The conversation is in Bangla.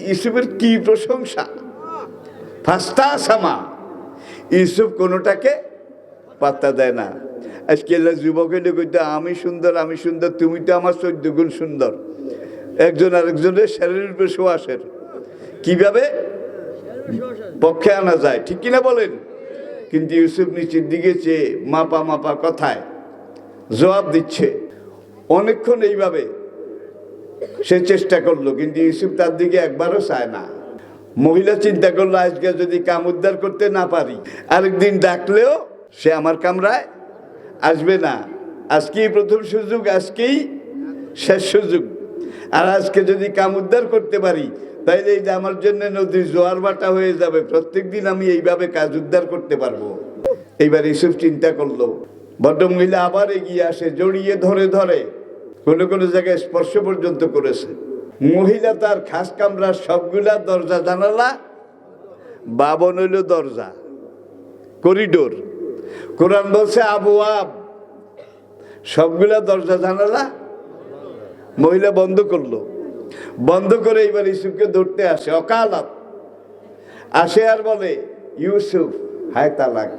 ইউসুফের কি প্রশংসা, ফাস্তা সামা। ইউসুফ কোনোটাকে পাত্তা দেয় না। আজকে যুবক হইলে কইতে আমি সুন্দর, আমি সুন্দর, তুমি তো আমার 14 গুণ সুন্দর। একজন আরেকজনের শারীরিক প্রশ্বাসের কিভাবে পক্ষে আনা যায়, ঠিক কিনা বলেন? কিন্তু ইউসুফ নিচের দিকে চেয়ে মাপা মাপা কথায় জবাব দিচ্ছে। অনেকক্ষণ এইভাবে সে চেষ্টা করলো, কিন্তু ইউসুফ তার দিকে একবারও চায় না। মহিলা চিন্তা করলো, আজকে যদি কাম উদ্ধার করতে না পারি, আরেকদিন ডাকলেও সে আমার কামরায় আসবে না। আজকেই প্রথম সুযোগ, আজকেই শেষ সুযোগ। আর আজকে যদি কাম উদ্ধার করতে পারি, তাইলে এই যে আমার জন্য নদীর জোয়ার ভাটা হয়ে যাবে, প্রত্যেক দিন আমি এইভাবে কাজ উদ্ধার করতে পারবো। এইবার ইউসুফ চিন্তা করলো। ভদ্রমহিলা আবার এগিয়ে আসে, জড়িয়ে ধরে ধরে কোনো কোনো জায়গায় স্পর্শ পর্যন্ত করেছে। মহিলা তার খাস কামরার সবগুলা দরজা জানালা, 52 হইল দরজা, করিডোর। কোরআন বলছে আবওয়াব, সবগুলা দরজা জানালা মহিলা বন্ধ করলো। বন্ধ করে এবার ইউসুফকে ধরতে আসে, অকালাত আসে আর বলে, ইউসুফ হায় তালাক।